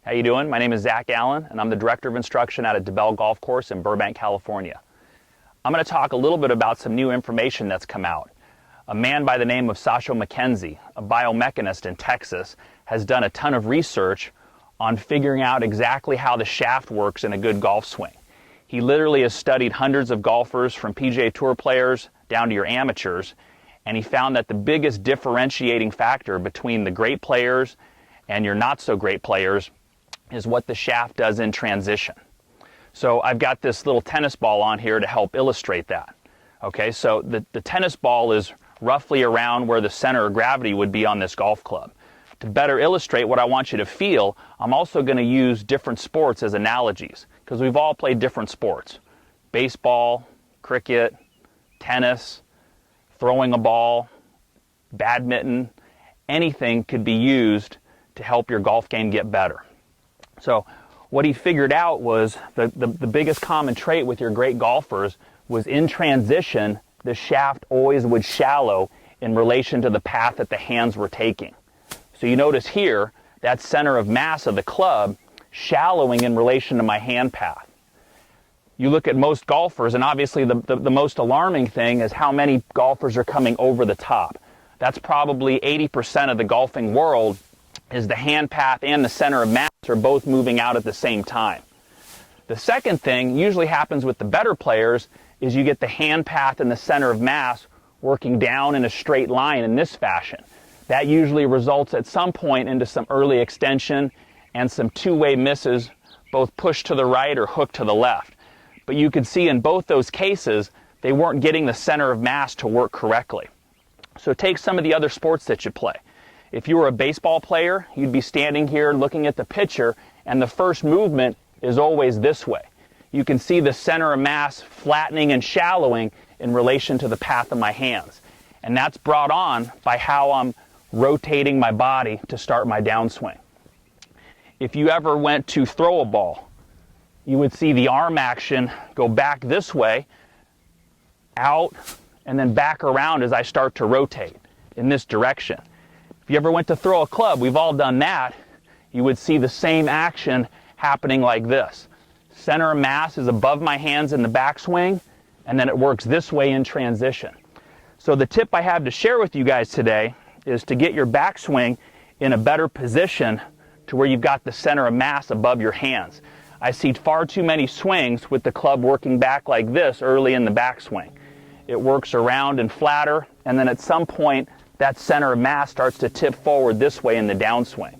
How you doing? My name is Zach Allen, and I'm the Director of Instruction at a DeBell Golf Course in Burbank, California. I'm going to talk a little bit about some new information that's come out. A man by the name of Sasho McKenzie, a biomechanist in Texas, has done a ton of research on figuring out exactly how the shaft works in a good golf swing. He literally has studied hundreds of golfers, from PGA Tour players down to your amateurs, and he found that the biggest differentiating factor between the great players and your not so great players is what the shaft does in transition. So I've got this little tennis ball on here to help illustrate that. Okay, so the tennis ball is roughly around where the center of gravity would be on this golf club. To better illustrate what I want you to feel, I'm also going to use different sports as analogies, because we've all played different sports. Baseball, cricket, tennis, throwing a ball, badminton, anything could be used to help your golf game get better. So what he figured out was the biggest common trait with your great golfers was in transition, the shaft always would shallow in relation to the path that the hands were taking. So you notice here, that center of mass of the club shallowing in relation to my hand path. You look at most golfers, and obviously the most alarming thing is how many golfers are coming over the top. That's probably 80% of the golfing world, is the hand path and the center of mass are both moving out at the same time. The second thing usually happens with the better players is you get the hand path and the center of mass working down in a straight line in this fashion. That usually results at some point into some early extension and some two-way misses, both push to the right or hook to the left. But you can see in both those cases, they weren't getting the center of mass to work correctly. So take some of the other sports that you play. If you were a baseball player, you'd be standing here looking at the pitcher, and the first movement is always this way. You can see the center of mass flattening and shallowing in relation to the path of my hands. And that's brought on by how I'm rotating my body to start my downswing. If you ever went to throw a ball, you would see the arm action go back this way, out, and then back around as I start to rotate in this direction. If you ever went to throw a club, we've all done that, you would see the same action happening like this. Center of mass is above my hands in the backswing, and then it works this way in transition. So the tip I have to share with you guys today is to get your backswing in a better position to where you've got the center of mass above your hands. I see far too many swings with the club working back like this early in the backswing. It works around and flatter, and then at some point that center of mass starts to tip forward this way in the downswing.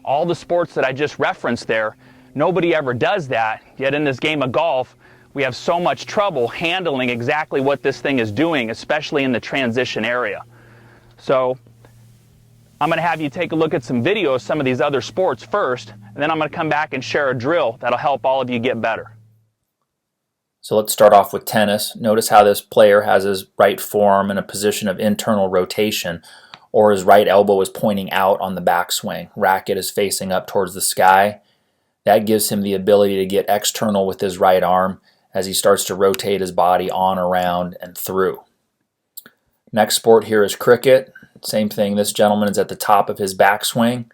All the sports that I just referenced there, nobody ever does that, yet in this game of golf, we have so much trouble handling exactly what this thing is doing, especially in the transition area. So I'm going to have you take a look at some videos of some of these other sports first, and then I'm going to come back and share a drill that'll help all of you get better. So let's start off with tennis. Notice how this player has his right forearm in a position of internal rotation, or his right elbow is pointing out on the backswing. Racket is facing up towards the sky. That gives him the ability to get external with his right arm as he starts to rotate his body on, around, and through. Next sport here is cricket. Same thing, this gentleman is at the top of his backswing.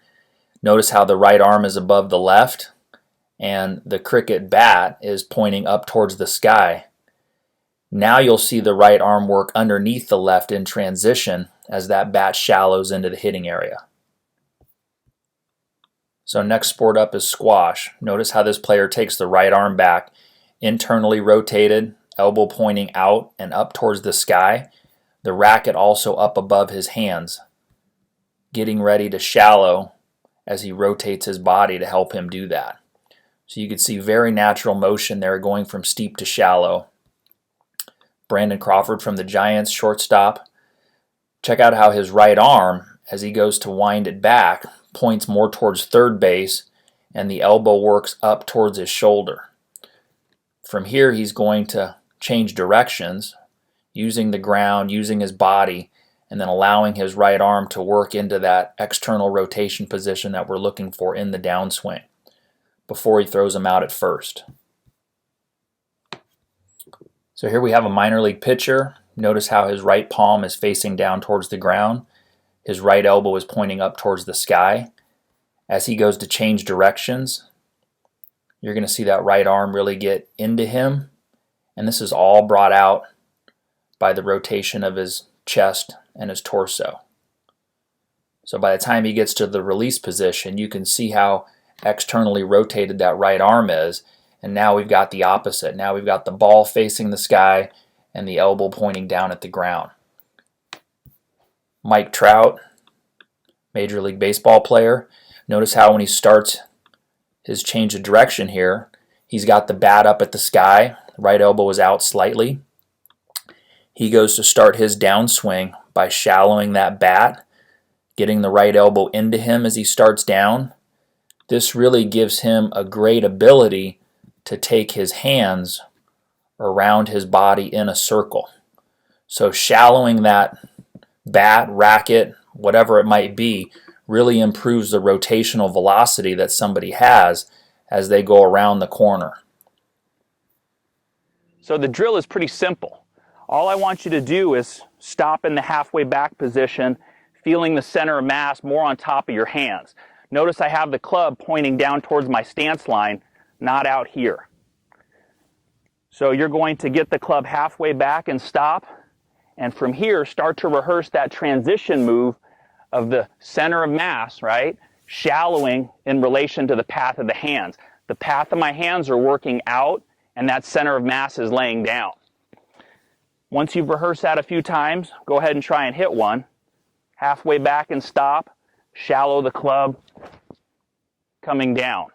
Notice how the right arm is above the left, and the cricket bat is pointing up towards the sky. Now you'll see the right arm work underneath the left in transition as that bat shallows into the hitting area. So next sport up is squash. Notice how this player takes the right arm back, internally rotated, elbow pointing out and up towards the sky. The racket also up above his hands, getting ready to shallow as he rotates his body to help him do that. So you can see very natural motion there going from steep to shallow. Brandon Crawford from the Giants, shortstop. Check out how his right arm, as he goes to wind it back, points more towards third base, and the elbow works up towards his shoulder. From here, he's going to change directions, using the ground, using his body, and then allowing his right arm to work into that external rotation position that we're looking for in the downswing before he throws them out at first. So here we have a minor league pitcher. Notice how his right palm is facing down towards the ground. His right elbow is pointing up towards the sky. As he goes to change directions, you're going to see that right arm really get into him. And this is all brought out by the rotation of his chest and his torso. So by the time he gets to the release position, you can see how externally rotated that right arm is. And now we've got the opposite. Now we've got the ball facing the sky and the elbow pointing down at the ground. Mike Trout, Major League Baseball player, notice how when he starts his change of direction here, he's got the bat up at the sky, right elbow is out slightly. He goes to start his downswing by shallowing that bat, getting the right elbow into him as he starts down. This really gives him a great ability to take his hands around his body in a circle. So shallowing that bat, racket, whatever it might be, really improves the rotational velocity that somebody has as they go around the corner. So the drill is pretty simple. All I want you to do is stop in the halfway back position, feeling the center of mass more on top of your hands. Notice I have the club pointing down towards my stance line, not out here. So you're going to get the club halfway back and stop, and from here start to rehearse that transition move of the center of mass, right? Shallowing in relation to the path of the hands. The path of my hands are working out, and that center of mass is laying down. Once you've rehearsed that a few times, go ahead and try and hit one. Halfway back and stop. Shallow the club, coming down.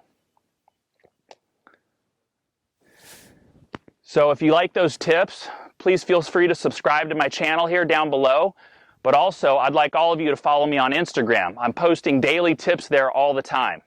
So if you like those tips, please feel free to subscribe to my channel here down below. But also, I'd like all of you to follow me on Instagram. I'm posting daily tips there all the time.